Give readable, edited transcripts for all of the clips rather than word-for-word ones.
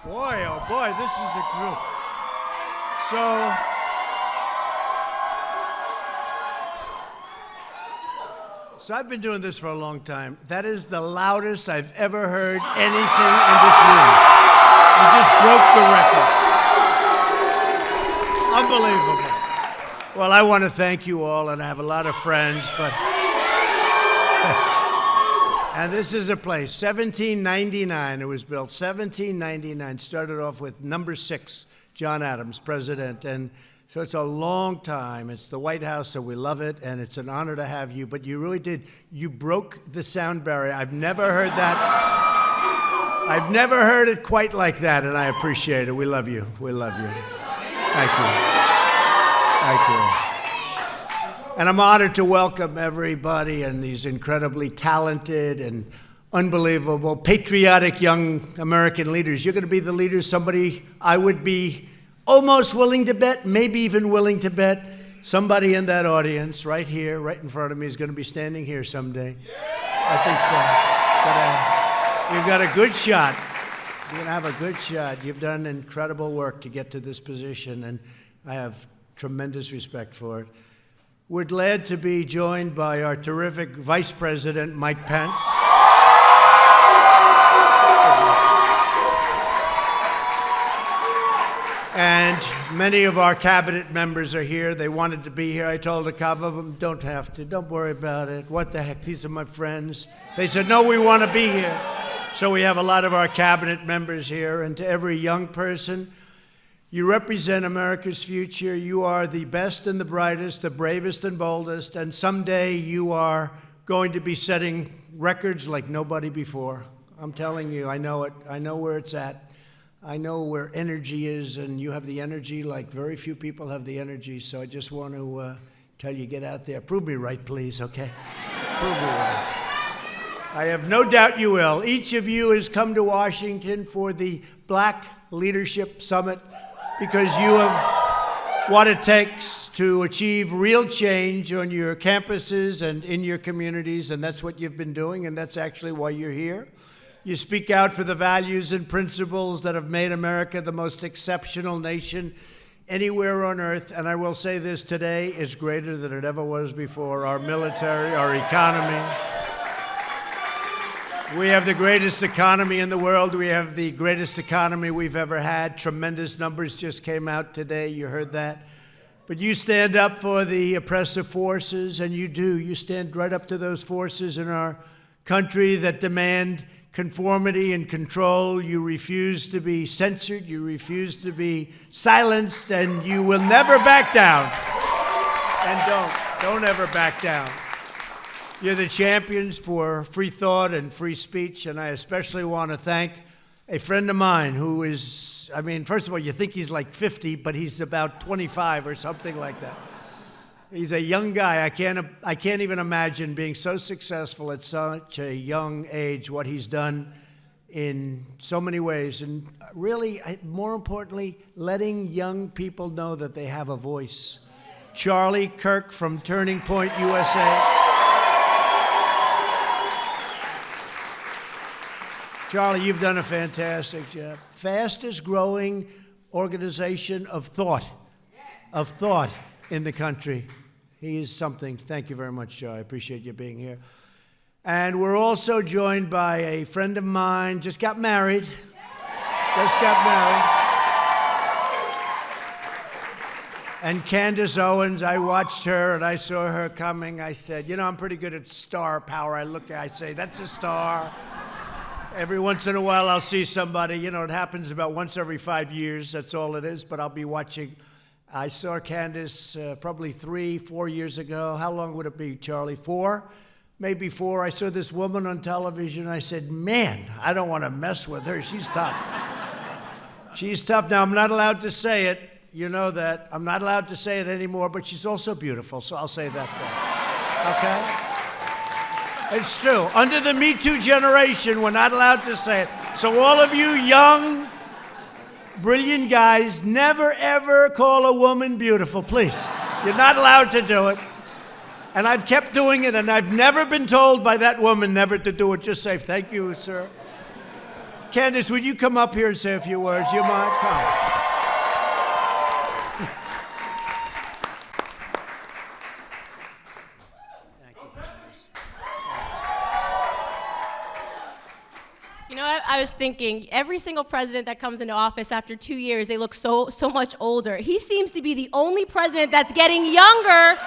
Boy, oh boy, this is a group. So, I've been doing this for a long time. That is the loudest I've ever heard anything in this room. You just broke the record. Unbelievable. Well, I want to thank you all, and I have a lot of friends, but... And this is a place, 1799 it was built, 1799, started off with number 6, John Adams, president, and so it's a long time. It's the White House, so we love it, and it's an honor to have you, but you really did, you broke the sound barrier. I've never heard that. I've never heard it quite like that, and I appreciate it. We love you. We love you. Thank you. Thank you. And I'm honored to welcome everybody and these incredibly talented and unbelievable, patriotic young American leaders. You're going to be the leaders somebody I would be almost willing to bet, maybe even willing to bet, somebody in that audience right here, right in front of me, is going to be standing here someday. I think so. You've got a good shot. You're going to have a good shot. You've done incredible work to get to this position, and I have tremendous respect for it. We're glad to be joined by our terrific Vice President, Mike Pence. And many of our cabinet members are here. They wanted to be here. I told a couple of them, don't have to. Don't worry about it. What the heck? These are my friends. They said, no, we want to be here. So we have a lot of our cabinet members here. And to every young person, you represent America's future. You are the best and the brightest, the bravest and boldest, and someday you are going to be setting records like nobody before. I'm telling you, I know it. I know where it's at. I know where energy is, and you have the energy like very few people have the energy, so I just want to tell you, get out there. Prove me right, please, okay? Prove me right. I have no doubt you will. Each of you has come to Washington for the Black Leadership Summit, because you have what it takes to achieve real change on your campuses and in your communities, and that's what you've been doing, and that's actually why you're here. You speak out for the values and principles that have made America the most exceptional nation anywhere on earth, and I will say this, today is greater than it ever was before. Our military, our economy. We have the greatest economy in the world. We have the greatest economy we've ever had. Tremendous numbers just came out today. You heard that. But you stand up for the oppressive forces, and you do. You stand right up to those forces in our country that demand conformity and control. You refuse to be censored. You refuse to be silenced, and you will never back down. And don't ever back down. You're the champions for free thought and free speech, and I especially want to thank a friend of mine who is, I mean, first of all, you think he's like 50, but he's about 25 or something like that. He's a young guy. I can't even imagine being so successful at such a young age, what he's done in so many ways, and really, more importantly, letting young people know that they have a voice. Charlie Kirk from Turning Point USA. Charlie, you've done a fantastic job. Fastest growing organization of thought in the country. He is something. Thank you very much, Joe. I appreciate you being here. And we're also joined by a friend of mine, just got married. And Candace Owens, I watched her and I saw her coming. I said, you know, I'm pretty good at star power. I say, that's a star. Every once in a while, I'll see somebody. You know, it happens about once every 5 years. That's all it is. But I'll be watching. I saw Candace probably 3-4 years ago. How long would it be, Charlie? 4? Maybe 4. I saw this woman on television. I said, man, I don't want to mess with her. She's tough. She's tough. Now, I'm not allowed to say it. You know that. I'm not allowed to say it anymore. But she's also beautiful. So I'll say that. Okay? It's true. Under the Me Too generation, we're not allowed to say it. So all of you young, brilliant guys, never, ever call a woman beautiful, please. You're not allowed to do it. And I've kept doing it, and I've never been told by that woman never to do it. Just say, thank you, sir. Candace, would you come up here and say a few words? You mind? Come. You know what? I was thinking, every single president that comes into office after 2 years, they look so much older. He seems to be the only president that's getting younger.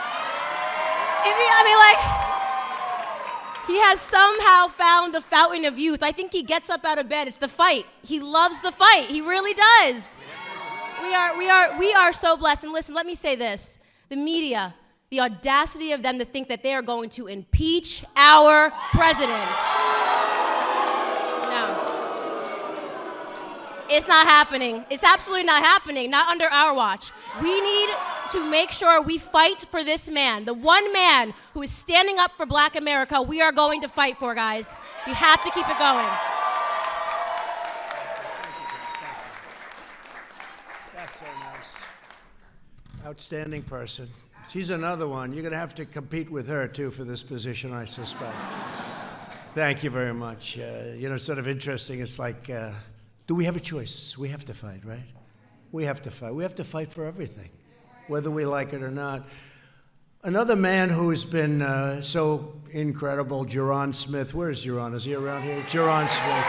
He has somehow found the fountain of youth. I think he gets up out of bed. It's the fight. He loves the fight. He really does. We are so blessed. And listen, let me say this. The media, the audacity of them to think that they are going to impeach our president. It's not happening. It's absolutely not happening, not under our watch. We need to make sure we fight for this man, the one man who is standing up for Black America. We are going to fight for, guys. We have to keep it going. That's so nice. Outstanding person. She's another one. You're going to have to compete with her, too, for this position, I suspect. Thank you very much. Sort of interesting. It's like... do we have a choice? We have to fight, right? We have to fight. We have to fight for everything, whether we like it or not. Another man who's been so incredible, Ja'Ron Smith. Where's Ja'Ron? Is he around here? Ja'Ron Smith.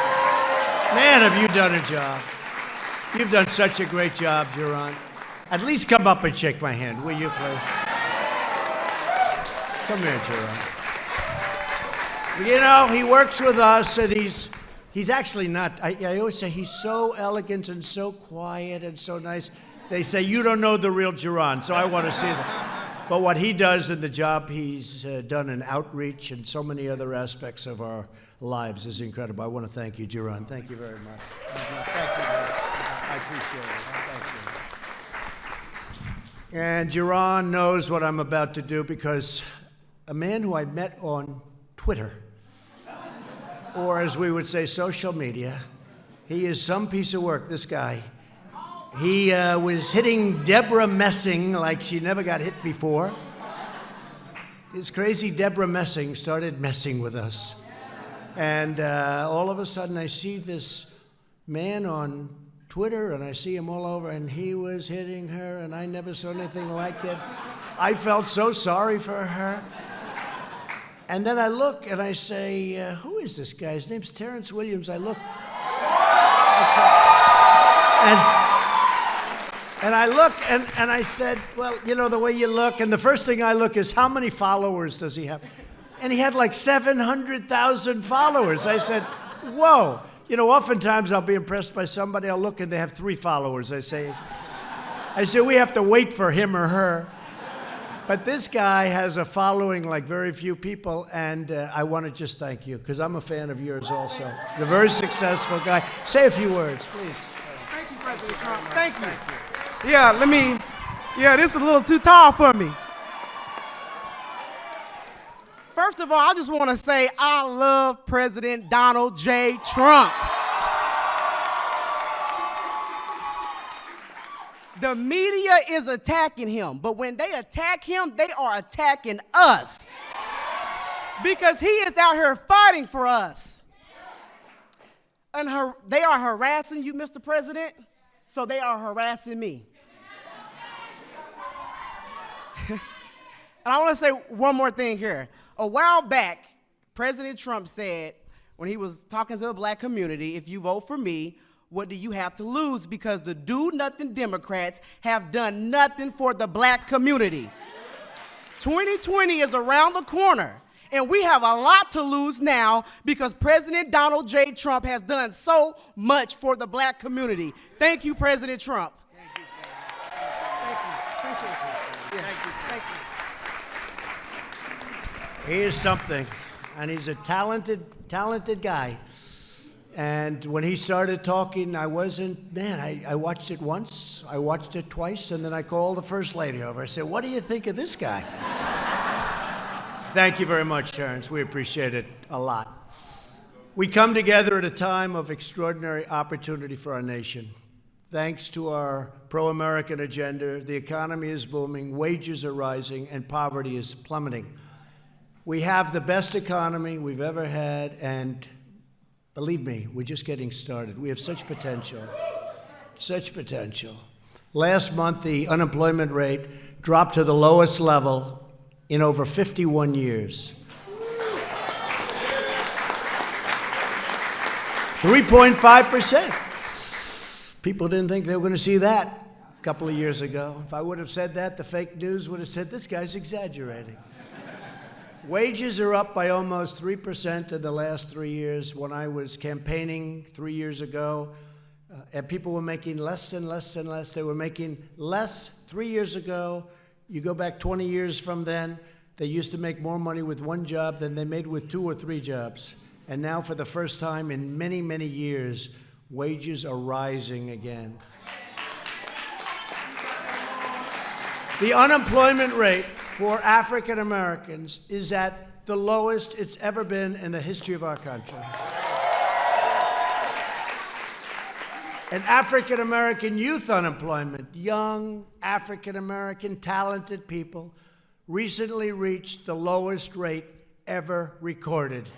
Man, have you done a job. You've done such a great job, Ja'Ron. At least come up and shake my hand, will you, please? Come here, Ja'Ron. You know, he works with us, and He's actually not, I always say he's so elegant and so quiet and so nice. They say, you don't know the real Ja'Ron, so I want to see that. But what he does in the job he's done in outreach and so many other aspects of our lives is incredible. I want to thank you, Ja'Ron. Thank you very much. Thank you. I appreciate it. Thank you. And Ja'Ron knows what I'm about to do because a man who I met on Twitter, or as we would say, social media. He is some piece of work, this guy. He was hitting Deborah Messing like she never got hit before. This crazy Deborah Messing started messing with us. And all of a sudden I see this man on Twitter, and I see him all over, and he was hitting her, and I never saw anything like it. I felt so sorry for her. And then I look and I say, who is this guy? His name's Terrence Williams. I look. And I look and I said, well, you know, the way you look. And the first thing I look is, how many followers does he have? And he had like 700,000 followers. I said, whoa. You know, oftentimes I'll be impressed by somebody. I'll look and they have 3 followers. I say, we have to wait for him or her. But this guy has a following like very few people, and I want to just thank you, because I'm a fan of yours also. You're a very successful guy. Say a few words, please. Thank you, President Trump. Thank you. This is a little too tall for me. First of all, I just want to say I love President Donald J. Trump. The media is attacking him, but when they attack him, they are attacking us. Because he is out here fighting for us. And they are harassing you, Mr. President, so they are harassing me. And I want to say one more thing here. A while back, President Trump said, when he was talking to the Black community, if you vote for me, what do you have to lose? Because the do-nothing Democrats have done nothing for the Black community. 2020 is around the corner, and we have a lot to lose now because President Donald J. Trump has done so much for the Black community. Thank you, President Trump. Thank you. Appreciate you. Thank you. He is something, and he's a talented guy. And when he started talking, I watched it once, I watched it twice, and then I called the First Lady over. I said, what do you think of this guy? Thank you very much, Terrence. We appreciate it a lot. We come together at a time of extraordinary opportunity for our nation. Thanks to our pro-American agenda, the economy is booming, wages are rising, and poverty is plummeting. We have the best economy we've ever had, and Believe me, we're just getting started. We have such potential. Such potential. Last month, the unemployment rate dropped to the lowest level in over 51 years. 3.5%. People didn't think they were going to see that a couple of years ago. If I would have said that, the fake news would have said, this guy's exaggerating. Wages are up by almost 3% in the last 3 years. When I was campaigning 3 years ago, and people were making less and less and less. They were making less 3 years ago. You go back 20 years from then, they used to make more money with one job than they made with 2 or 3 jobs. And now, for the first time in many, many years, wages are rising again. The unemployment rate for African Americans is at the lowest it's ever been in the history of our country. And African American youth unemployment, young African American talented people, recently reached the lowest rate ever recorded.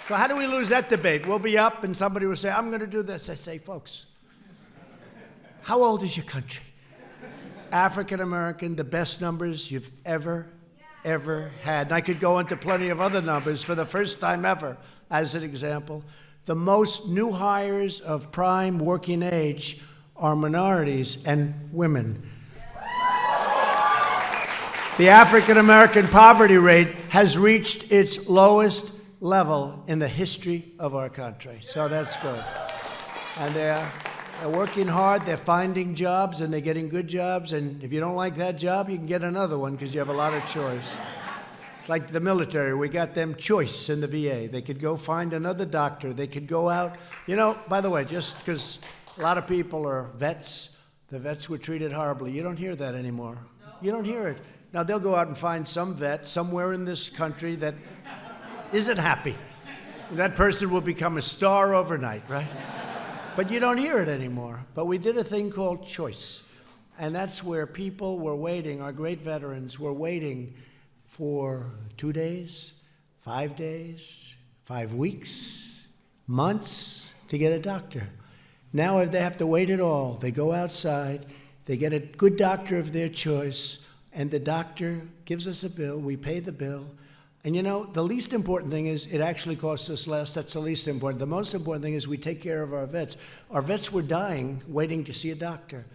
So how do we lose that debate? We'll be up and somebody will say, I'm going to do this. I say, folks, how old is your country? African American, the best numbers you've ever had. And I could go into plenty of other numbers for the first time ever, as an example. The most new hires of prime working age are minorities and women. The African American poverty rate has reached its lowest level in the history of our country. So that's good. And they're working hard, they're finding jobs, and they're getting good jobs. And if you don't like that job, you can get another one because you have a lot of choice. It's like the military. We got them choice in the VA. They could go find another doctor. They could go out. You know, by the way, just because a lot of people are vets, the vets were treated horribly. You don't hear that anymore. You don't hear it. Now, they'll go out and find some vet somewhere in this country that isn't happy. That person will become a star overnight, right? But you don't hear it anymore. But we did a thing called choice. And that's where people were waiting, our great veterans were waiting for 2 days, 5 days, 5 weeks, months to get a doctor. Now they have to wait at all. They go outside, they get a good doctor of their choice, and the doctor gives us a bill, we pay the bill. And you know, the least important thing is it actually costs us less. That's the least important. The most important thing is we take care of our vets. Our vets were dying waiting to see a doctor.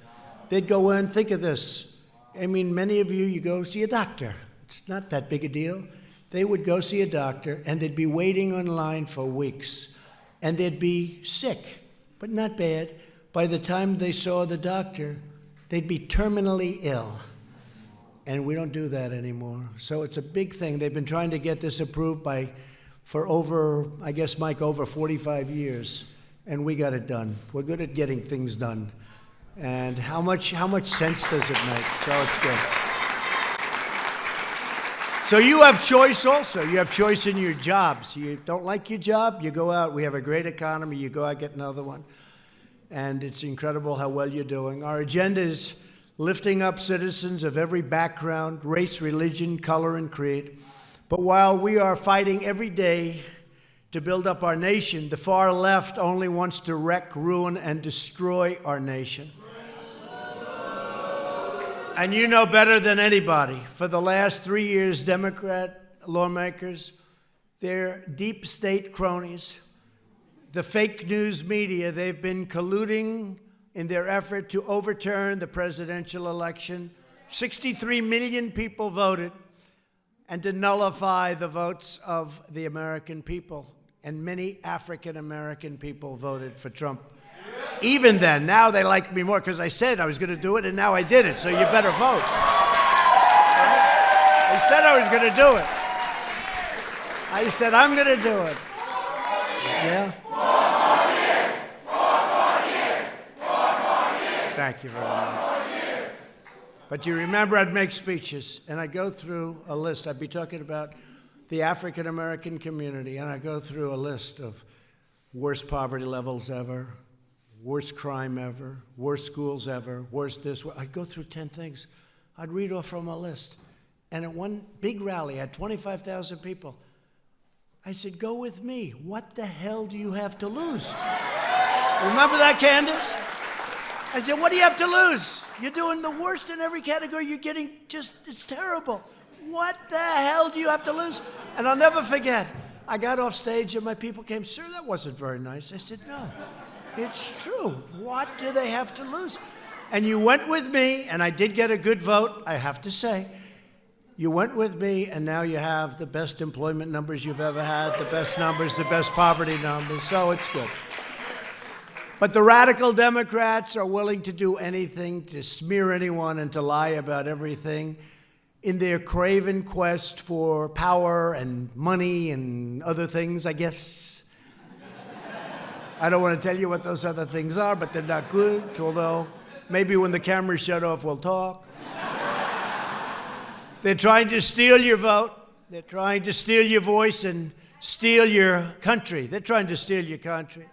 They'd go in, think of this. I mean, many of you go see a doctor. It's not that big a deal. They would go see a doctor, and they'd be waiting online for weeks. And they'd be sick, but not bad. By the time they saw the doctor, they'd be terminally ill. And we don't do that anymore. So it's a big thing. They've been trying to get this approved for over, I guess, Mike, over 45 years. And we got it done. We're good at getting things done. And how much sense does it make? So it's good. So you have choice also. You have choice in your jobs. You don't like your job, you go out. We have a great economy. You go out, get another one. And it's incredible how well you're doing. Our agenda is lifting up citizens of every background, race, religion, color, and creed. But while we are fighting every day to build up our nation, the far left only wants to wreck, ruin, and destroy our nation. And you know better than anybody, for the last 3 years, Democrat lawmakers, their deep state cronies, the fake news media, they've been colluding in their effort to overturn the presidential election. 63 million people voted, and to nullify the votes of the American people. And many African American people voted for Trump. Even then, now they like me more because I said I was going to do it, and now I did it, so you better vote. I said I was going to do it. I said I'm going to do it. Yeah? Thank you very much. But you remember I'd make speeches, and I'd go through a list. I'd be talking about the African American community, and I'd go through a list of worst poverty levels ever, worst crime ever, worst schools ever, worst this. I'd go through 10 things. I'd read off from a list. And at one big rally, I had 25,000 people. I said, go with me. What the hell do you have to lose? Remember that, Candace? I said, what do you have to lose? You're doing the worst in every category. You're getting it's terrible. What the hell do you have to lose? And I'll never forget, I got off stage and my people came, sir, that wasn't very nice. I said, no, it's true. What do they have to lose? And you went with me, and I did get a good vote, I have to say. You went with me, and now you have the best employment numbers you've ever had, the best numbers, the best poverty numbers, so it's good. But the radical Democrats are willing to do anything to smear anyone and to lie about everything in their craven quest for power and money and other things, I guess. I don't want to tell you what those other things are, but they're not good, although maybe when the cameras shut off, we'll talk. They're trying to steal your vote. They're trying to steal your voice and steal your country. They're trying to steal your country.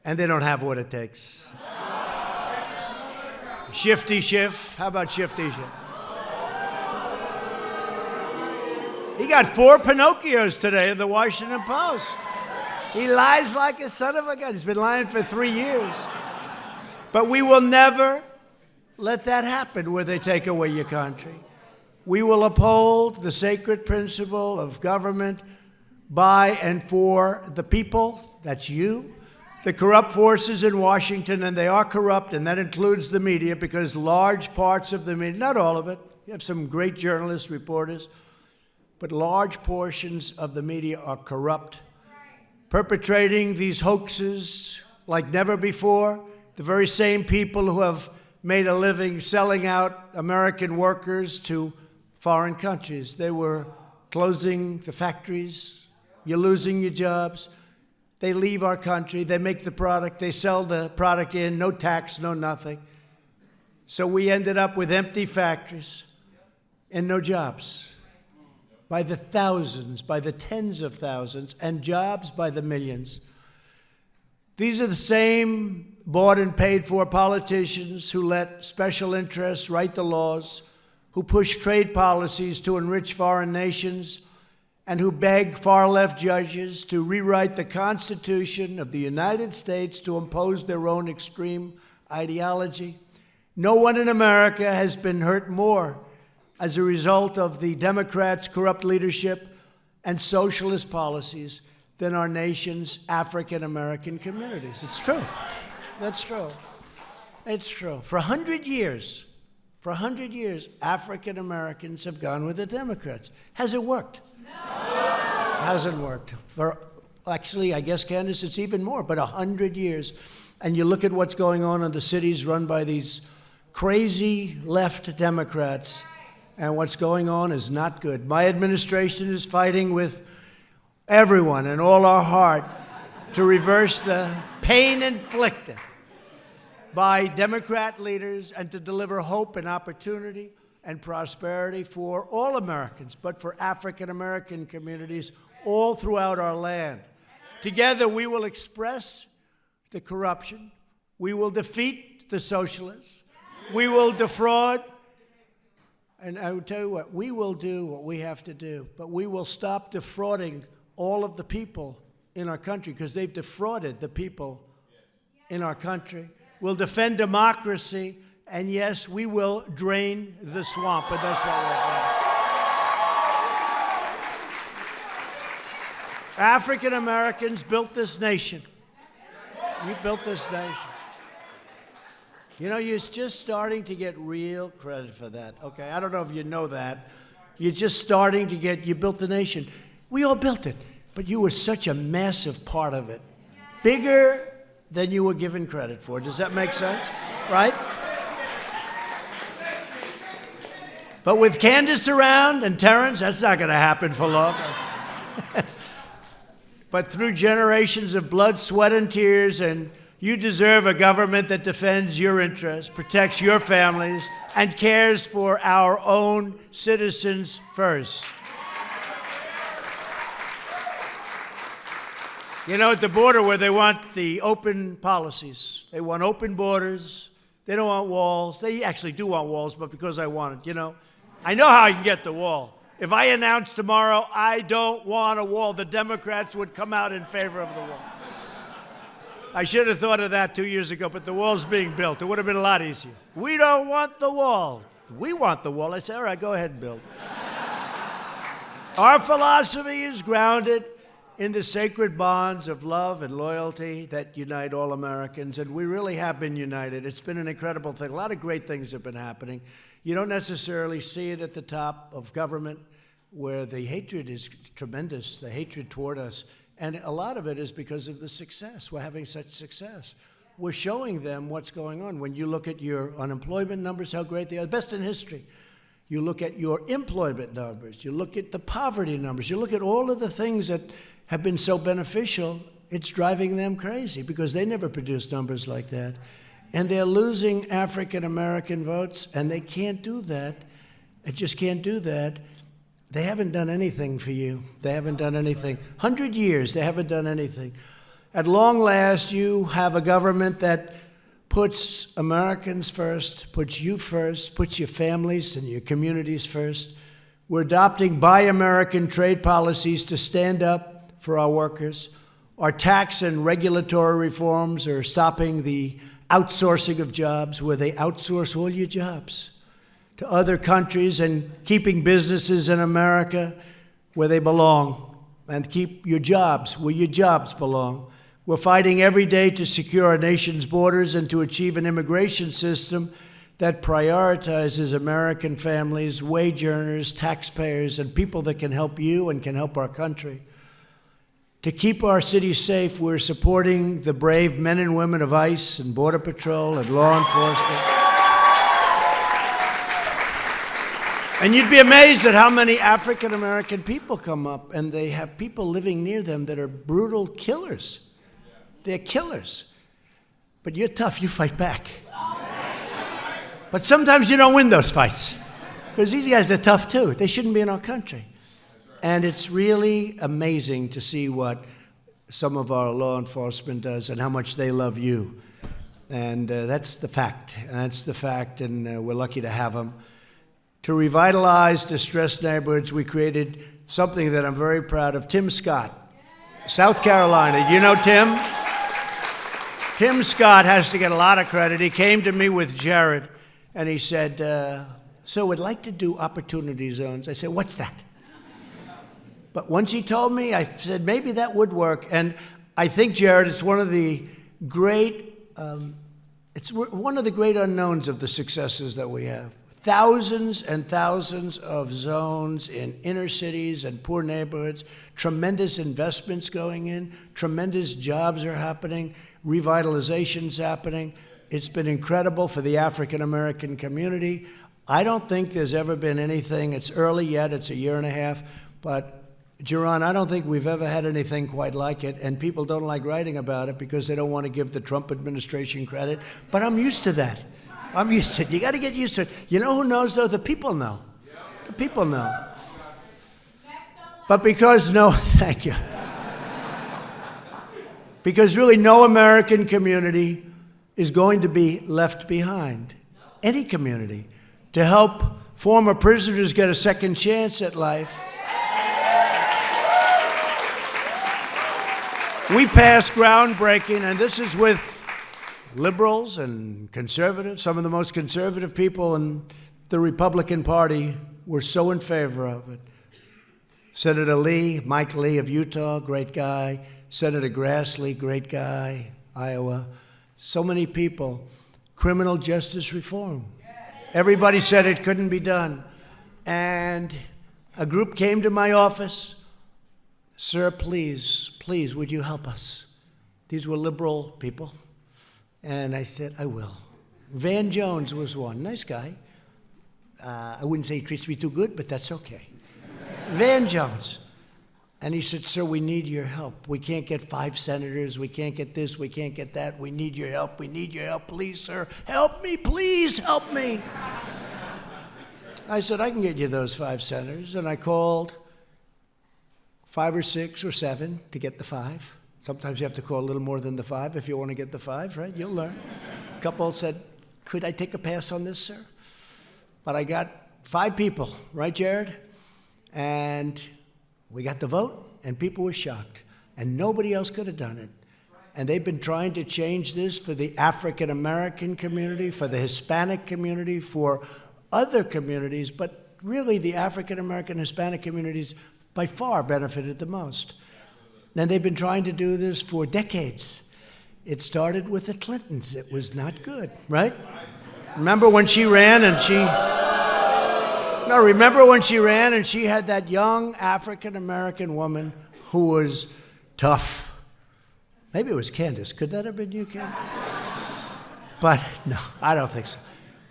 And they don't have what it takes. Shifty Schiff. How about Shifty Schiff? He got 4 Pinocchios today in the Washington Post. He lies like a son of a gun. He's been lying for 3 years. But we will never let that happen where they take away your country. We will uphold the sacred principle of government by and for the people, that's you, the corrupt forces in Washington, and they are corrupt, and that includes the media, because large parts of the media, not all of it, you have some great journalists, reporters, but large portions of the media are corrupt, perpetrating these hoaxes like never before. The very same people who have made a living selling out American workers to foreign countries. They were closing the factories. You're losing your jobs. They leave our country. They make the product. They sell the product in, no tax, no nothing. So we ended up with empty factories and no jobs. By the thousands, by the tens of thousands, and jobs by the millions. These are the same bought and paid for politicians who let special interests write the laws, who push trade policies to enrich foreign nations, and who beg far-left judges to rewrite the Constitution of the United States to impose their own extreme ideology. No one in America has been hurt more as a result of the Democrats' corrupt leadership and socialist policies than our nation's African-American communities. It's true. That's true. It's true. For 100 years, African Americans have gone with the Democrats. Has it worked? No. Hasn't worked. Actually, I guess, Candace, it's even more, but 100 years. And you look at what's going on in the cities run by these crazy left Democrats, and what's going on is not good. My administration is fighting with everyone and all our heart to reverse the pain inflicted by Democrat leaders and to deliver hope and opportunity and prosperity for all Americans, but for African American communities all throughout our land. Together we will express the corruption, we will defeat the socialists, we will defraud, and I will tell you what, we will do what we have to do, but we will stop defrauding all of the people in our country, because they've defrauded the people in our country. We'll defend democracy, and yes, we will drain the swamp, but that's what we're doing. African Americans built this nation. You built this nation. You know, you're just starting to get real credit for that, okay? I don't know if you know that. You're just starting to get, you built the nation. We all built it, but you were such a massive part of it. Bigger than you were given credit for. Does that make sense? Right? But with Candace around and Terrence, that's not going to happen for long. But through generations of blood, sweat, and tears, and you deserve a government that defends your interests, protects your families, and cares for our own citizens first. You know, at the border where they want the open policies, they want open borders, they don't want walls. They actually do want walls, but because I want it, you know. I know how I can get the wall. If I announced tomorrow, I don't want a wall, the Democrats would come out in favor of the wall. I should have thought of that 2 years ago, but the wall's being built. It would have been a lot easier. We don't want the wall. We want the wall. I said, all right, go ahead and build. Our philosophy is grounded in the sacred bonds of love and loyalty that unite all Americans, and we really have been united. It's been an incredible thing. A lot of great things have been happening. You don't necessarily see it at the top of government, where the hatred is tremendous, the hatred toward us. And a lot of it is because of the success. We're having such success. We're showing them what's going on. When you look at your unemployment numbers, how great they are, the best in history. You look at your employment numbers. You look at the poverty numbers. You look at all of the things that have been so beneficial. It's driving them crazy because they never produced numbers like that. And they're losing African-American votes, and they can't do that. They just can't do that. They haven't done anything for you. They haven't done anything. 100 years, they haven't done anything. At long last, you have a government that puts Americans first, puts you first, puts your families and your communities first. We're adopting Buy American trade policies to stand up for our workers. Our tax and regulatory reforms are stopping the outsourcing of jobs, where they outsource all your jobs to other countries, and keeping businesses in America where they belong, and keep your jobs where your jobs belong. We're fighting every day to secure our nation's borders and to achieve an immigration system that prioritizes American families, wage earners, taxpayers, and people that can help you and can help our country. To keep our cities safe, we're supporting the brave men and women of ICE and Border Patrol and law enforcement. And you'd be amazed at how many African-American people come up, and they have people living near them that are brutal killers. They're killers. But you're tough, you fight back. But sometimes you don't win those fights, because these guys are tough too. They shouldn't be in our country. And it's really amazing to see what some of our law enforcement does and how much they love you. And that's the fact. That's the fact, and we're lucky to have them. To revitalize distressed neighborhoods, we created something that I'm very proud of. Tim Scott, South Carolina. You know Tim? Tim Scott has to get a lot of credit. He came to me with Jared, and he said, so we'd like to do opportunity zones. I said, what's that? But once he told me, I said, maybe that would work. And I think, Jared, it's one of the great, one of the great unknowns of the successes that we have. Thousands and thousands of zones in inner cities and poor neighborhoods, tremendous investments going in, tremendous jobs are happening, revitalization's happening. It's been incredible for the African-American community. I don't think there's ever been anything, it's early yet, it's a year and a half, but Jaron, I don't think we've ever had anything quite like it, and people don't like writing about it because they don't want to give the Trump administration credit, but I'm used to that. I'm used to it. You got to get used to it. You know who knows, though? The people know. The people know. But because thank you. Because really no American community is going to be left behind. Any community. To help former prisoners get a second chance at life. We passed groundbreaking, and this is with liberals and conservatives. Some of the most conservative people in the Republican Party were so in favor of it. Senator Lee, Mike Lee of Utah, great guy. Senator Grassley, great guy, Iowa. So many people. Criminal justice reform. Everybody said it couldn't be done. And a group came to my office. Sir, please, would you help us? These were liberal people. And I said, I will. Van Jones was one. Nice guy. I wouldn't say he treats me too good, but that's okay. Van Jones. And he said, sir, we need your help. We can't get 5 senators. We can't get this. We can't get that. We need your help. We need your help. Please, sir. Help me. Please help me. I said, I can get you those 5 senators. And I called 5 or 6 or 7 to get the 5. Sometimes you have to call a little more than the 5 if you want to get the 5, right? You'll learn. A couple said, could I take a pass on this, sir? But I got 5 people, right, Jared? And we got the vote, and people were shocked. And nobody else could have done it. And they've been trying to change this for the African American community, for the Hispanic community, for other communities, but really the African American Hispanic communities by far benefited the most. And they've been trying to do this for decades. It started with the Clintons. It was not good, right? Remember when she ran and she had that young African American woman who was tough. Maybe it was Candace. Could that have been you, Candace? But no, I don't think so.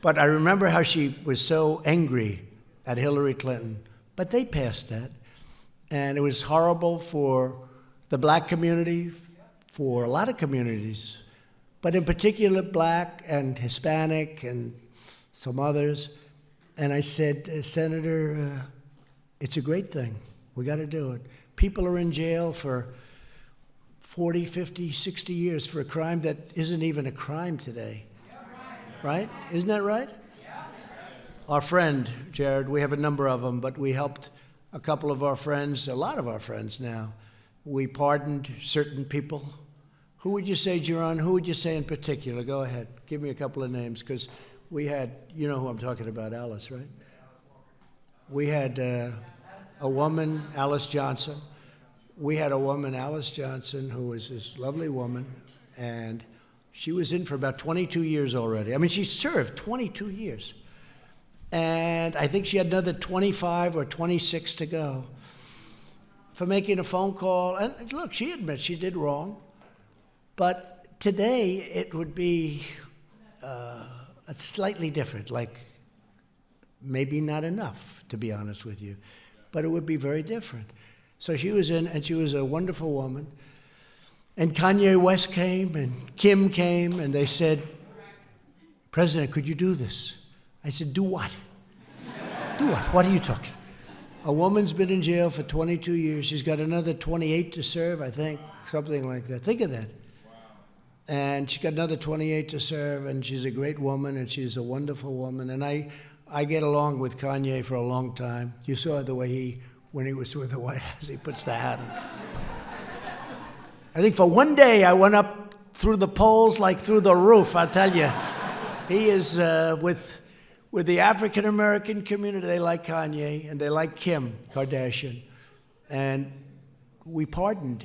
But I remember how she was so angry at Hillary Clinton. But they passed that. And it was horrible for the black community, for a lot of communities, but in particular black and Hispanic and some others. And I said, Senator, it's a great thing. We got to do it. People are in jail for 40, 50, 60 years for a crime that isn't even a crime today. Right? Isn't that right? Our friend, Jared, we have a number of them, but we helped a couple of our friends, a lot of our friends now. We pardoned certain people. Who would you say, Jaron? Who would you say in particular? Go ahead. Give me a couple of names, because we had, you know who I'm talking about, Alice, right? We had a woman, Alice Johnson. We had a woman, Alice Johnson, who was this lovely woman, and she was in for about 22 years already. I mean, she served 22 years. And I think she had another 25 or 26 to go for making a phone call. And look, she admits she did wrong. But today, it would be slightly different, like maybe not enough, to be honest with you. But it would be very different. So she was in, and she was a wonderful woman. And Kanye West came, and Kim came, and they said, President, could you do this? I said, do what? Do what? What are you talking? A woman's been in jail for 22 years. She's got another 28 to serve, I think, something like that. Think of that. And she's got another 28 to serve, and she's a great woman, and she's a wonderful woman. And I get along with Kanye for a long time. You saw the way when he was with the White House, he puts the hat on. I think for one day I went up through the polls like through the roof, I'll tell you. He is with the African American community. They like Kanye, and they like Kim Kardashian. And we pardoned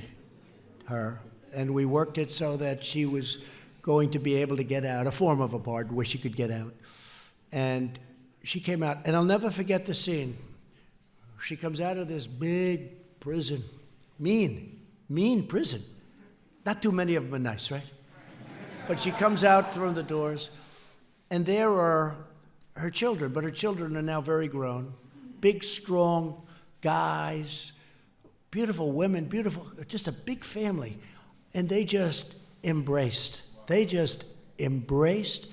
her, and we worked it so that she was going to be able to get out, a form of a pardon where she could get out. And she came out, and I'll never forget the scene. She comes out of this big prison, mean prison. Not too many of them are nice, right? But she comes out through the doors, and there are her children, but her children are now very grown. Big, strong guys, beautiful women, beautiful, just a big family. And they just embraced. They just embraced,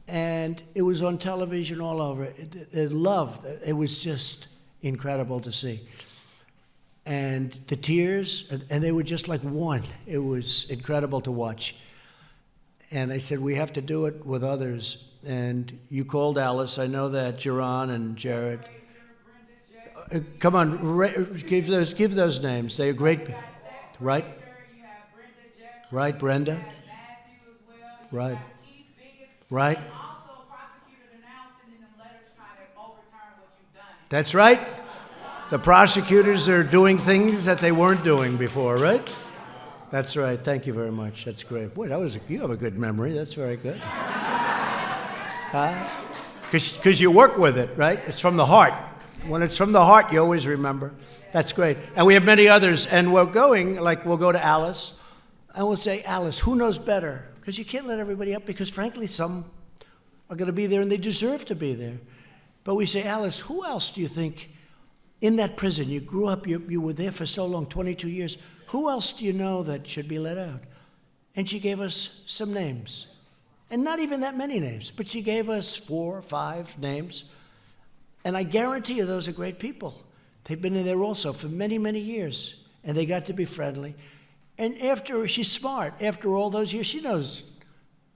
and it was on television all over. It was just incredible to see. And the tears, and they were just like one. It was incredible to watch. And I said, we have to do it with others. And you called Alice. I know that, Jaron and Jared. Come on, give those names. They're great. Right? Right, Brenda. Right. Right. That's right. The prosecutors are doing things that they weren't doing before, right? That's right. Thank you very much. That's great. Boy, you have a good memory. That's very good. Because you work with it, right? It's from the heart. When it's from the heart, you always remember. That's great. And we have many others. And we'll go to Alice, and we'll say, Alice, who knows better? Because you can't let everybody up, because frankly, some are going to be there, and they deserve to be there. But we say, Alice, who else do you think in that prison, you grew up, you were there for so long, 22 years, who else do you know that should be let out? And she gave us some names. And not even that many names, but she gave us 4 or 5 names. And I guarantee you those are great people. They've been in there also for many, many years, and they got to be friendly. And she's smart. After all those years, she knows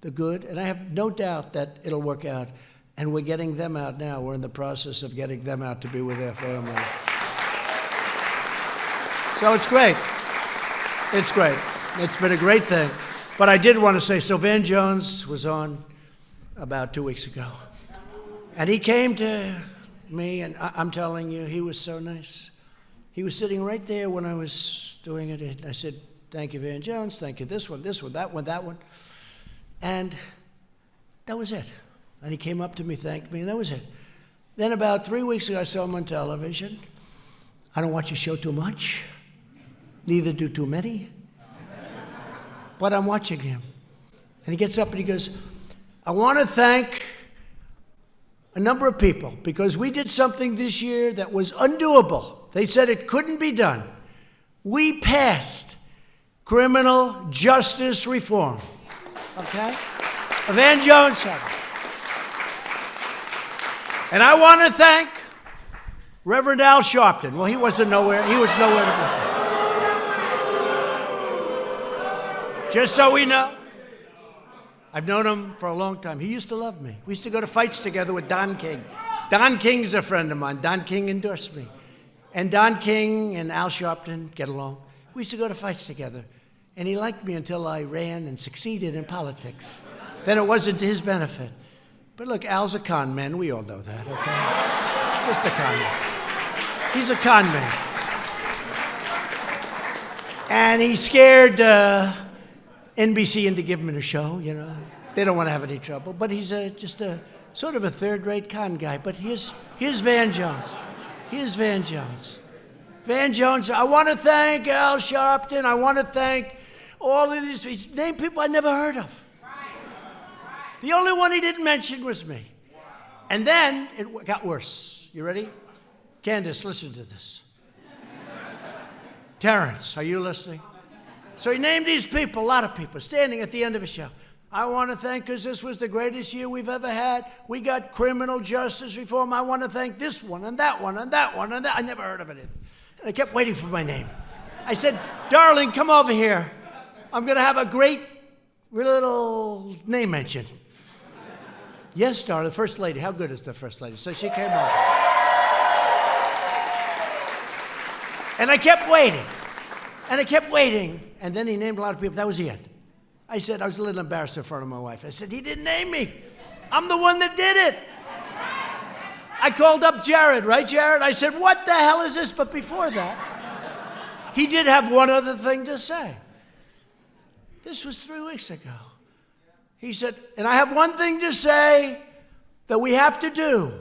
the good, and I have no doubt that it'll work out. And we're getting them out now. We're in the process of getting them out to be with their families. So it's great. It's great. It's been a great thing. But I did want to say, so Van Jones was on about 2 weeks ago. And he came to me, and I'm telling you, he was so nice. He was sitting right there when I was doing it. And I said, thank you, Van Jones. Thank you, this one, that one. And that was it. And he came up to me, thanked me, and that was it. Then about 3 weeks ago, I saw him on television. I don't watch your show too much. Neither do too many. But I'm watching him. And he gets up and he goes, I want to thank a number of people because we did something this year that was undoable. They said it couldn't be done. We passed criminal justice reform. Okay? Van Jones said it. And I want to thank Reverend Al Sharpton. Well, he was nowhere to be found. Just so we know, I've known him for a long time. He used to love me. We used to go to fights together with Don King. Don King's a friend of mine. Don King endorsed me. And Don King and Al Sharpton get along. We used to go to fights together. And he liked me until I ran and succeeded in politics. Then it wasn't to his benefit. But look, Al's a con man. We all know that, okay? Just a con man. He's a con man. And he scared NBC into giving him a show, you know. They don't want to have any trouble. But he's just a sort of a third-rate con guy. But here's Van Jones. Here's Van Jones. Van Jones, I want to thank Al Sharpton. I want to thank all of these. He's named people I never heard of. The only one he didn't mention was me. And then it got worse. You ready? Candace, listen to this. Terrence, are you listening? So he named these people, a lot of people, standing at the end of a show. I want to thank, because this was the greatest year we've ever had. We got criminal justice reform. I want to thank this one and that one and that one and that. I never heard of it. And I kept waiting for my name. I said, darling, come over here. I'm going to have a great little name mention. Yes, darling, the First Lady. How good is the First Lady? So she came over. And I kept waiting. And I kept waiting. And then he named a lot of people. That was the end. I said, I was a little embarrassed in front of my wife. I said, he didn't name me. I'm the one that did it. I called up Jared, right, Jared? I said, what the hell is this? But before that, he did have one other thing to say. This was 3 weeks ago. He said, and I have one thing to say that we have to do.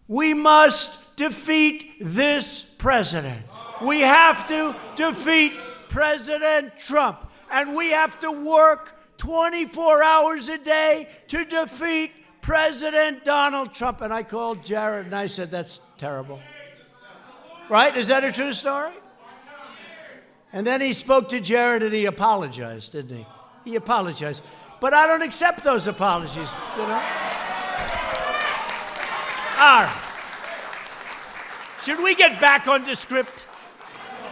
We must defeat this president. We have to defeat President Trump. And we have to work 24 hours a day to defeat President Donald Trump. And I called Jared and I said, that's terrible. Right? Is that a true story? And then he spoke to Jared and he apologized, didn't he? He apologized. But I don't accept those apologies, you know? All right. Should we get back on the script?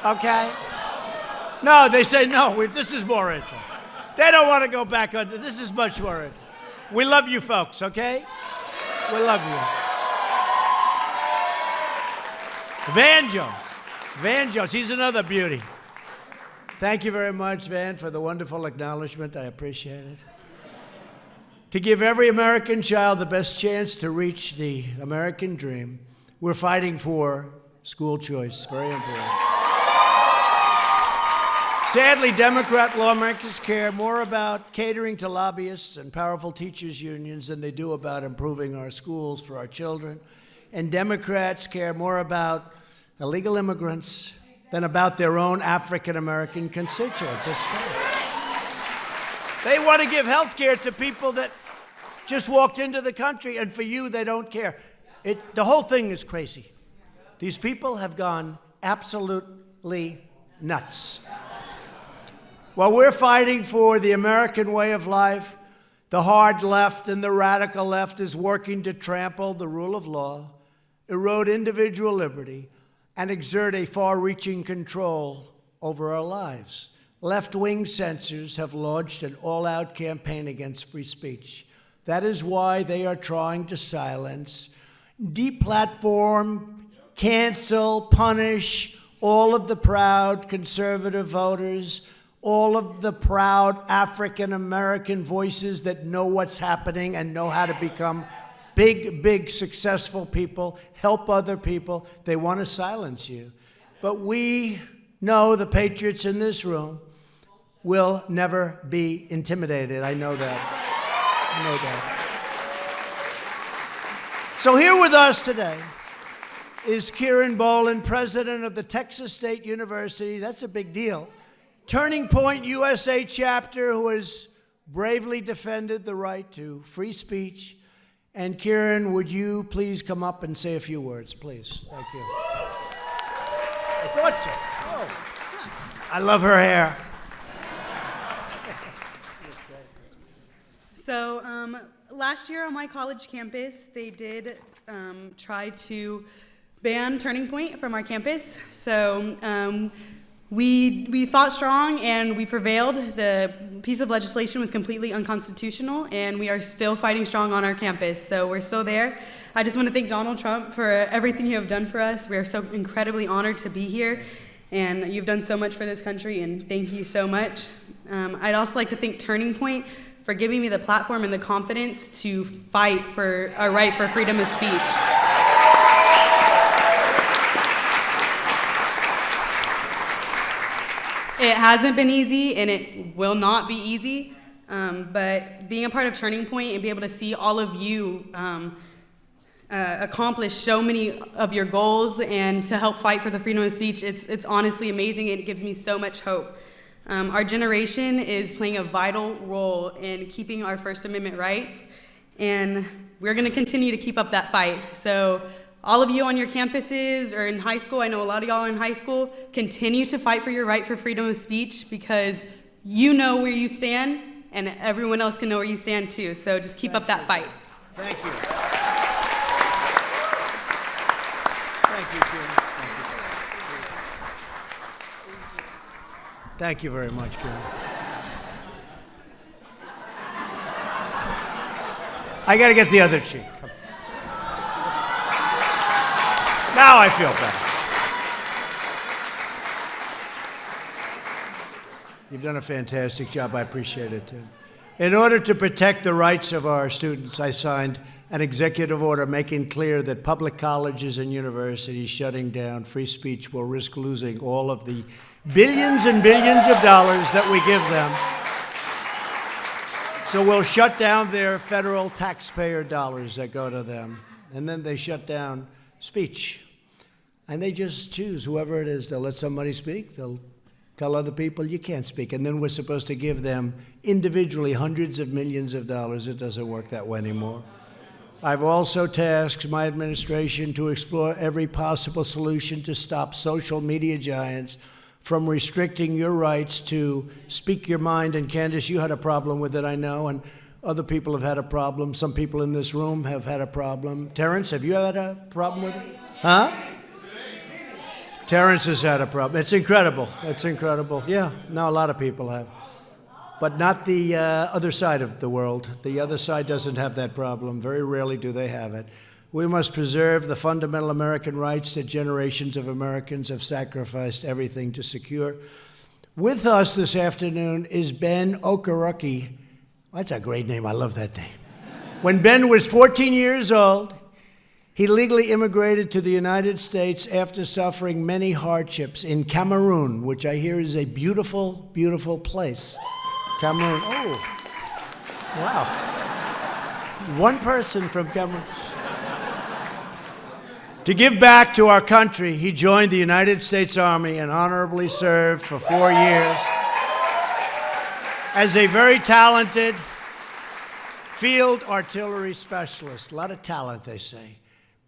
Okay? No, they say no. This is more interesting. They don't want to go back on. This is much more interesting. We love you folks, okay? We love you. Van Jones. Van Jones. He's another beauty. Thank you very much, Van, for the wonderful acknowledgement. I appreciate it. To give every American child the best chance to reach the American dream, we're fighting for school choice. Very important. Sadly, Democrat lawmakers care more about catering to lobbyists and powerful teachers' unions than they do about improving our schools for our children. And Democrats care more about illegal immigrants than about their own African-American constituents. That's true. They want to give health care to people that just walked into the country, and for you, they don't care. The whole thing is crazy. These people have gone absolutely nuts. While we're fighting for the American way of life, the hard left and the radical left is working to trample the rule of law, erode individual liberty, and exert a far-reaching control over our lives. Left-wing censors have launched an all-out campaign against free speech. That is why they are trying to silence, deplatform, cancel, punish all of the proud conservative voters, all of the proud African American voices that know what's happening and know how to become big, big, successful people, help other people. They want to silence you. But we know the patriots in this room will never be intimidated. I know that. I know that. So here with us today is Kieran Boland, president of the Texas State University. That's a big deal. Turning Point USA chapter, who has bravely defended the right to free speech. And Kieran, would you please come up and say a few words, please? Thank you. I thought so. Oh. I love her hair. So last year on my college campus, they did try to ban Turning Point from our campus. So we fought strong and we prevailed. The piece of legislation was completely unconstitutional, and we are still fighting strong on our campus. So we're still there. I just want to thank Donald Trump for everything you have done for us. We are so incredibly honored to be here, and you've done so much for this country, and thank you so much. I'd also like to thank Turning Point for giving me the platform and the confidence to fight for our right for freedom of speech. It hasn't been easy, and it will not be easy, but being a part of Turning Point and be able to see all of you accomplish so many of your goals and to help fight for the freedom of speech, it's honestly amazing, and it gives me so much hope. Our generation is playing a vital role in keeping our First Amendment rights, and we're going to continue to keep up that fight. So all of you on your campuses or in high school, I know a lot of y'all are in high school, continue to fight for your right for freedom of speech, because you know where you stand, and everyone else can know where you stand too. So just keep up that fight. Thank you. Thank you, Kieran. Thank you very much, Kieran. I got to get the other cheek. Now I feel better. You've done a fantastic job. I appreciate it, too. In order to protect the rights of our students, I signed an executive order making clear that public colleges and universities shutting down free speech will risk losing all of the billions and billions of dollars that we give them. So we'll shut down their federal taxpayer dollars that go to them. And then they shut down speech. And they just choose whoever it is. They'll let somebody speak. They'll tell other people you can't speak. And then we're supposed to give them individually hundreds of millions of dollars. It doesn't work that way anymore. I've also tasked my administration to explore every possible solution to stop social media giants from restricting your rights to speak your mind. And Candace, you had a problem with it, I know, and other people have had a problem. Some people in this room have had a problem. Terrence, have you had a problem with it? Huh? Terrence has had a problem. It's incredible. It's incredible. Yeah, no, a lot of people have. But not the other side of the world. The other side doesn't have that problem. Very rarely do they have it. We must preserve the fundamental American rights that generations of Americans have sacrificed everything to secure. With us this afternoon is Ben Okereke. That's a great name. I love that name. When Ben was 14 years old, he legally immigrated to the United States after suffering many hardships in Cameroon, which I hear is a beautiful, beautiful place. Cameroon. Oh, wow. One person from Cameroon. To give back to our country, he joined the United States Army and honorably served for 4 years as a very talented field artillery specialist. A lot of talent, they say.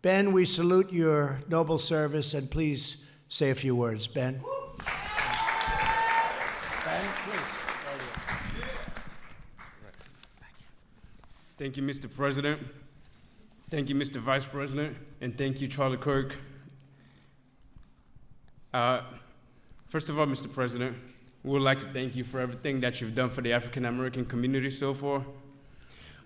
Ben, we salute your noble service, and please say a few words. Ben? Ben, please. Thank you, Mr. President. Thank you, Mr. Vice President, and thank you, Charlie Kirk. First of all, Mr. President, we would like to thank you for everything that you've done for the African American community so far.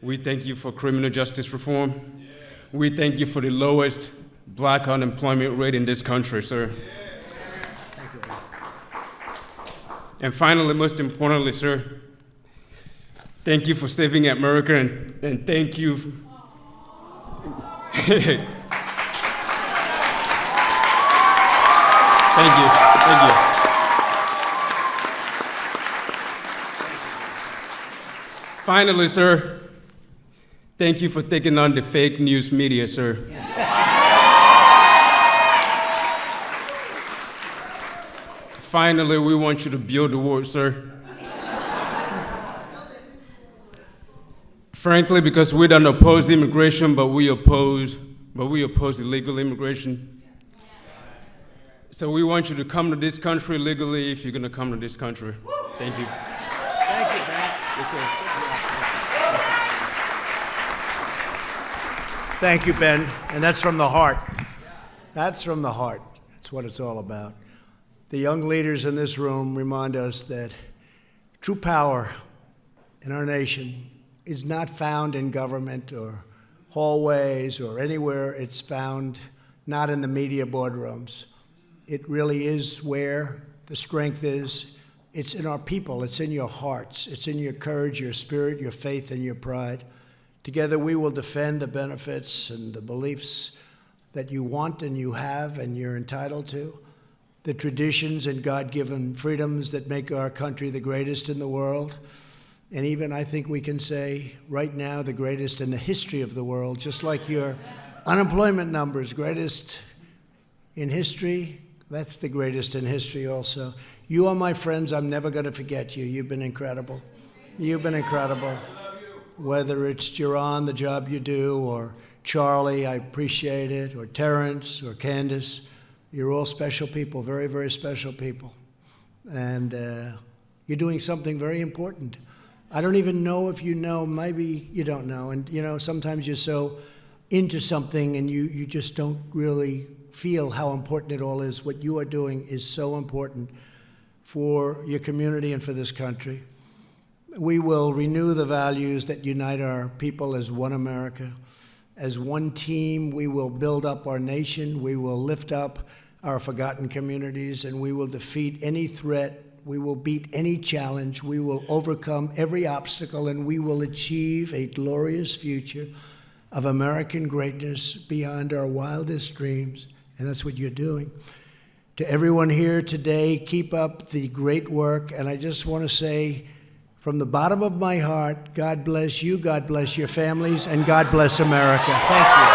We thank you for criminal justice reform. We thank you for the lowest black unemployment rate in this country, sir. And finally, most importantly, sir, thank you for saving America, and thank you. Thank you. Thank you. Finally, sir, thank you for taking on the fake news media, sir. Finally, we want you to build the wall, sir. Frankly, because we don't oppose immigration, but we oppose illegal immigration. So we want you to come to this country legally if you're going to come to this country. Thank you. Thank you, man. Yes, sir. Thank you, Ben. And that's from the heart. That's from the heart. That's what it's all about. The young leaders in this room remind us that true power in our nation is not found in government or hallways or anywhere. It's found not in the media boardrooms. It really is where the strength is. It's in our people. It's in your hearts. It's in your courage, your spirit, your faith, and your pride. Together we will defend the benefits and the beliefs that you want and you have and you're entitled to, the traditions and God-given freedoms that make our country the greatest in the world, and even I think we can say right now the greatest in the history of the world, just like your unemployment numbers, greatest in history, that's the greatest in history also. You are my friends. I'm never going to forget you. You've been incredible. You've been incredible. Whether it's Jaron, the job you do, or Charlie, I appreciate it, or Terrence, or Candace, you're all special people, very, very special people. And you're doing something very important. I don't even know if you know, maybe you don't know. And you know, sometimes you're so into something and you just don't really feel how important it all is. What you are doing is so important for your community and for this country. We will renew the values that unite our people as one America. As one team, we will build up our nation. We will lift up our forgotten communities, and we will defeat any threat. We will beat any challenge. We will overcome every obstacle, and we will achieve a glorious future of American greatness beyond our wildest dreams. And that's what you're doing. To everyone here today, keep up the great work. And I just want to say, from the bottom of my heart, God bless you, God bless your families, and God bless America. Thank you.